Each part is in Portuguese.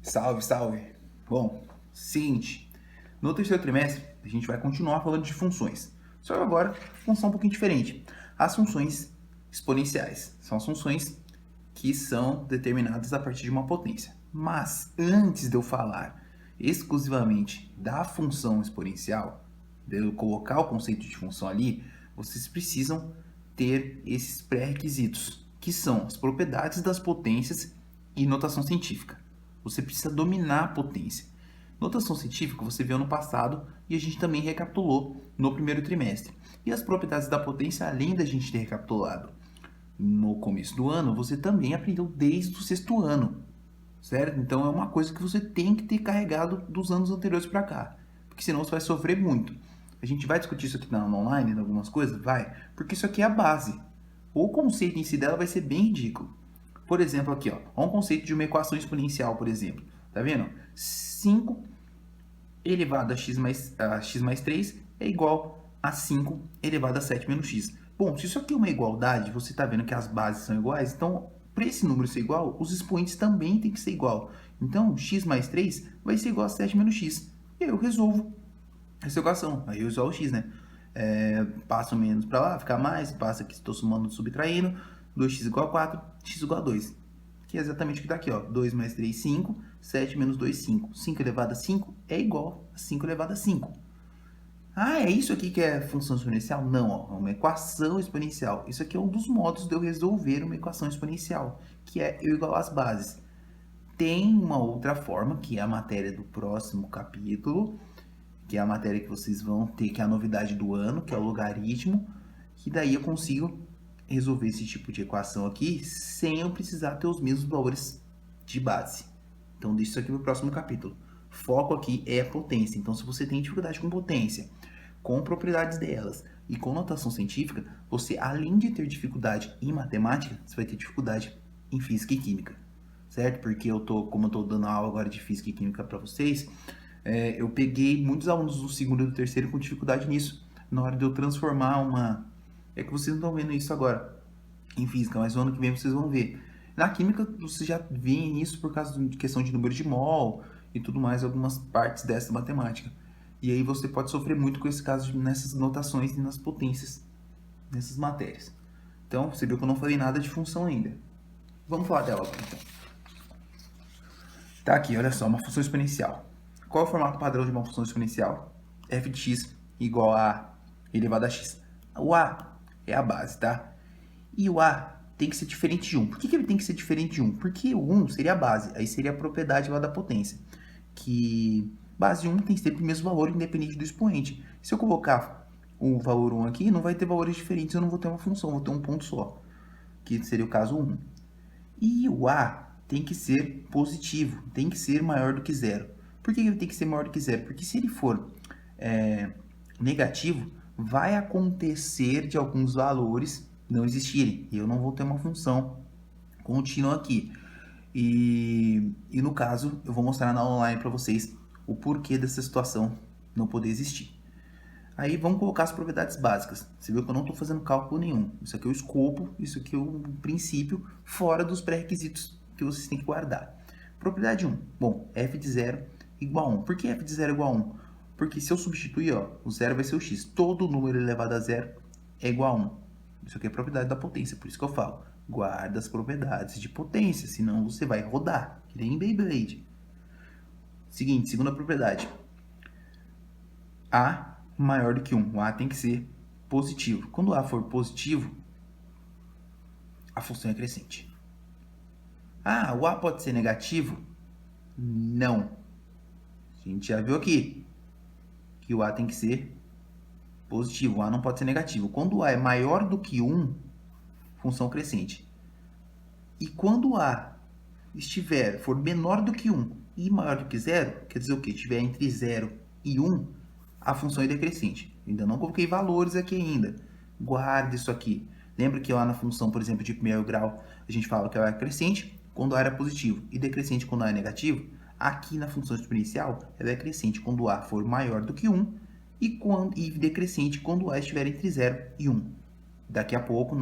Salve, salve! Bom, seguinte, no terceiro trimestre a gente vai continuar falando de funções, só que agora função um pouquinho diferente. As funções exponenciais são as funções que são determinadas a partir de uma potência. Mas antes de eu falar exclusivamente da função exponencial, de eu colocar o conceito de função ali, vocês precisam ter esses pré-requisitos, que são as propriedades das potências e notação científica. Você precisa dominar a potência. Notação científica você viu no passado e a gente também recapitulou no primeiro trimestre. E as propriedades da potência, além da gente ter recapitulado no começo do ano, você também aprendeu desde o sexto ano, certo? Então é uma coisa que você tem que ter carregado dos anos anteriores para cá, porque senão você vai sofrer muito. A gente vai discutir isso aqui na online, em algumas coisas? Vai, porque isso aqui é a base. O conceito em si dela vai ser bem ridículo. Por exemplo, aqui, ó, um conceito de uma equação exponencial, por exemplo. Tá vendo? 5 elevado a x mais 3 é igual a 5 elevado a 7 menos x. Bom, se isso aqui é uma igualdade, você está vendo que as bases são iguais, então, para esse número ser igual, os expoentes também têm que ser igual. Então, x mais 3 vai ser igual a 7 menos x. E aí eu resolvo essa equação. Aí eu uso o x, né? Passo menos para lá, fica mais, passa aqui, estou somando, subtraindo, 2x igual a 4, x igual a 2. Que é exatamente o que está aqui, ó. 2 mais 3, 5, 7 menos 2, 5. 5 elevado a 5 é igual a 5 elevado a 5. Ah, é isso aqui que é função exponencial? Não, ó, é uma equação exponencial. Isso aqui é um dos modos de eu resolver uma equação exponencial, que é eu igualar as bases. Tem uma outra forma, que é a matéria do próximo capítulo, que é a matéria que vocês vão ter, que é a novidade do ano, que é o logaritmo, que daí eu consigo resolver esse tipo de equação aqui sem eu precisar ter os mesmos valores de base. Então, deixa isso aqui para o próximo capítulo. Foco aqui é a potência. Então, se você tem dificuldade com potência, com propriedades delas e com notação científica, você, além de ter dificuldade em matemática, você vai ter dificuldade em física e química, certo? Porque como eu tô dando aula agora de física e química para vocês, eu peguei muitos alunos do segundo e do terceiro com dificuldade nisso, na hora de eu transformar uma... É que vocês não estão vendo isso agora em física, mas no ano que vem vocês vão ver. Na química, você já vê isso por causa de questão de número de mol e tudo mais, algumas partes dessa matemática. E aí você pode sofrer muito com esse caso nessas notações e nas potências, nessas matérias. Então, você viu que eu não falei nada de função ainda. Vamos falar dela agora, então. Tá aqui, olha só, uma função exponencial. Qual é o formato padrão de uma função exponencial? f de x igual a elevado a x. O a é a base, tá? E o a tem que ser diferente de 1. Por que ele tem que ser diferente de 1? Porque o 1 seria a base, aí seria a propriedade lá da potência. Que base 1 tem sempre o mesmo valor, independente do expoente. Se eu colocar o valor 1 aqui, não vai ter valores diferentes, eu não vou ter uma função, vou ter um ponto só, que seria o caso 1. E o a tem que ser positivo, tem que ser maior do que zero. Por que ele tem que ser maior do que zero? Porque se ele for negativo, vai acontecer de alguns valores não existirem. E eu não vou ter uma função contínua aqui. E no caso, eu vou mostrar na aula online para vocês o porquê dessa situação não poder existir. Aí vamos colocar as propriedades básicas. Você viu que eu não estou fazendo cálculo nenhum. Isso aqui é o escopo, isso aqui é o princípio, fora dos pré-requisitos que vocês têm que guardar. Propriedade 1. Bom, f de 0 igual a 1. Por que f de 0 igual a 1? Porque se eu substituir, ó, o 0 vai ser o x. Todo número elevado a 0 é igual a 1. Isso aqui é propriedade da potência, por isso que eu falo. Guarda as propriedades de potência, senão você vai rodar, que nem Beyblade. Seguinte, segunda propriedade. A maior do que 1. O a tem que ser positivo. Quando o a for positivo, a função é crescente. Ah, o a pode ser negativo? Não. A gente já viu aqui que o a tem que ser positivo. O a não pode ser negativo. Quando o a é maior do que 1, função crescente. E quando o a for menor do que 1 e maior do que 0, quer dizer o quê? Estiver entre 0 e 1, a função é decrescente. Ainda não coloquei valores aqui ainda. Guarda isso aqui. Lembra que lá na função, por exemplo, de primeiro grau, a gente fala que ela é crescente quando a era positivo e decrescente quando a é negativo? Aqui na função exponencial, ela é crescente quando a for maior do que 1 e decrescente quando a estiver entre 0 e 1. Daqui a pouco,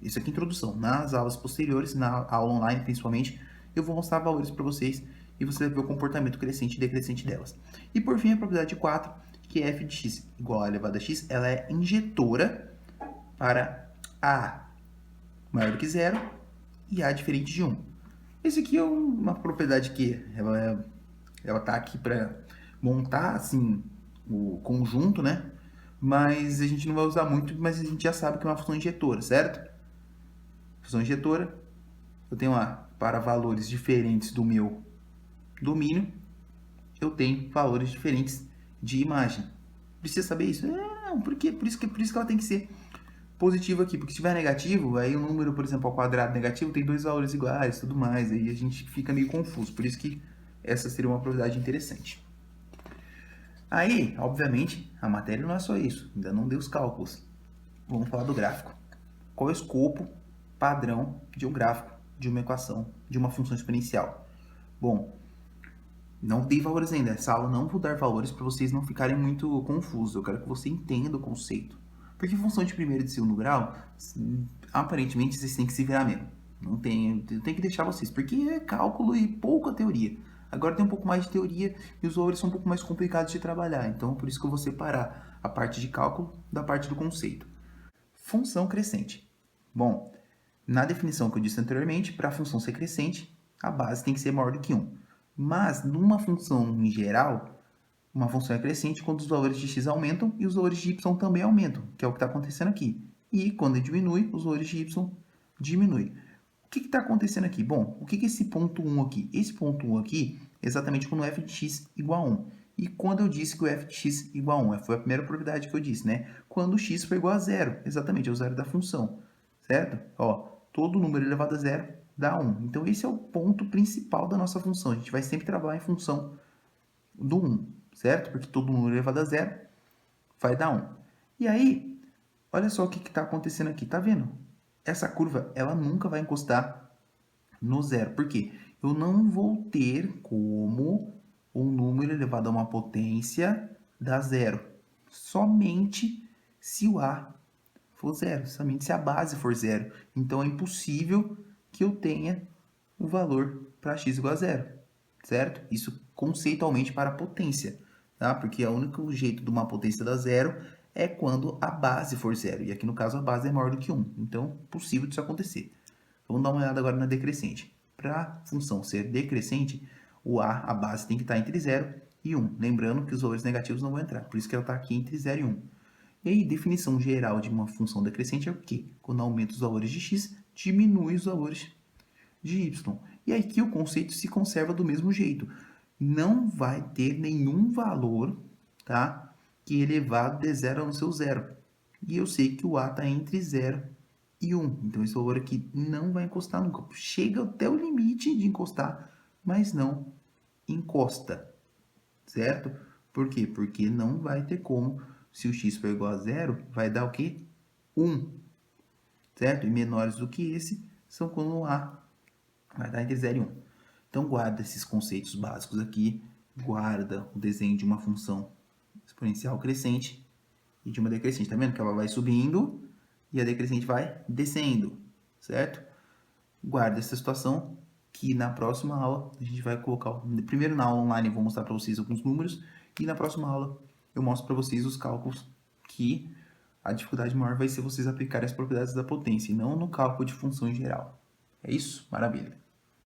isso aqui é introdução, nas aulas posteriores, na aula online principalmente, eu vou mostrar valores para vocês e você vai ver o comportamento crescente e decrescente delas. E por fim, a propriedade 4, que é f de x igual a elevado a x, ela é injetora para a maior do que zero e a diferente de 1. Esse aqui é uma propriedade que ela tá aqui para montar assim o conjunto, né? Mas a gente não vai usar muito, mas a gente já sabe que é uma função injetora, certo? Função injetora, eu tenho lá para valores diferentes do meu domínio, eu tenho valores diferentes de imagem. Precisa saber isso? Não, por quê? Por isso que ela tem que ser positiva aqui, porque se tiver negativo, aí o número, por exemplo, ao quadrado negativo tem dois valores iguais, tudo mais, aí a gente fica meio confuso, por isso que essa seria uma propriedade interessante. Aí, obviamente, a matéria não é só isso, ainda não deu os cálculos. Vamos falar do gráfico. Qual é o escopo padrão de um gráfico, de uma equação, de uma função exponencial? Bom, não tem valores ainda. Essa aula não vou dar valores para vocês não ficarem muito confusos. Eu quero que você entenda o conceito. Porque função de primeiro e de segundo grau, aparentemente vocês têm que se virar mesmo. Não tem, eu tenho que deixar vocês, porque é cálculo e pouca teoria. Agora tem um pouco mais de teoria e os valores são um pouco mais complicados de trabalhar. Então, por isso que eu vou separar a parte de cálculo da parte do conceito. Função crescente. Bom, na definição que eu disse anteriormente, para a função ser crescente, a base tem que ser maior do que 1. Mas, numa função em geral, uma função é crescente quando os valores de x aumentam e os valores de y também aumentam, que é o que está acontecendo aqui. E quando diminui, os valores de y diminuem. O que está acontecendo aqui? Bom, o que é esse ponto 1 aqui? Esse ponto 1 aqui é exatamente quando f de x igual a 1. E quando eu disse que o f de x igual a 1, foi a primeira propriedade que eu disse, né? Quando o x for igual a zero, exatamente, é o zero da função, certo? Ó, todo número elevado a zero dá 1. Então, esse é o ponto principal da nossa função. A gente vai sempre trabalhar em função do 1, certo? Porque todo número elevado a zero vai dar 1. E aí, olha só o que está acontecendo aqui, tá vendo? Essa curva, ela nunca vai encostar no zero. Por quê? Eu não vou ter como um número elevado a uma potência dar zero. Somente se o A for zero, somente se a base for zero. Então, é impossível que eu tenha o valor para x igual a zero, certo? Isso conceitualmente para a potência, tá? Porque o único jeito de uma potência dar zero é quando a base for zero. E aqui, no caso, a base é maior do que 1. Então, possível disso acontecer. Vamos dar uma olhada agora na decrescente. Para a função ser decrescente, a base tem que estar entre 0 e 1. Lembrando que os valores negativos não vão entrar, por isso que ela está aqui entre 0 e 1. E aí, definição geral de uma função decrescente é o quê? Quando aumenta os valores de x, diminui os valores de y. E aqui o conceito se conserva do mesmo jeito. Não vai ter nenhum valor, tá, que elevado de zero no seu zero. E eu sei que o A está entre 0 e 1. Então, esse valor aqui não vai encostar nunca. Chega até o limite de encostar, mas não encosta, certo? Por quê? Porque não vai ter como, se o x for igual a 0, vai dar o quê? 1, certo? E menores do que esse são quando o A vai dar entre 0 e 1. Então, guarda esses conceitos básicos aqui, guarda o desenho de uma função exponencial crescente e de uma decrescente. Tá vendo que ela vai subindo e a decrescente vai descendo, certo? Guarda essa situação que na próxima aula a gente vai colocar... Primeiro na aula online eu vou mostrar para vocês alguns números e na próxima aula eu mostro para vocês os cálculos que a dificuldade maior vai ser vocês aplicarem as propriedades da potência e não no cálculo de função em geral. É isso? Maravilha!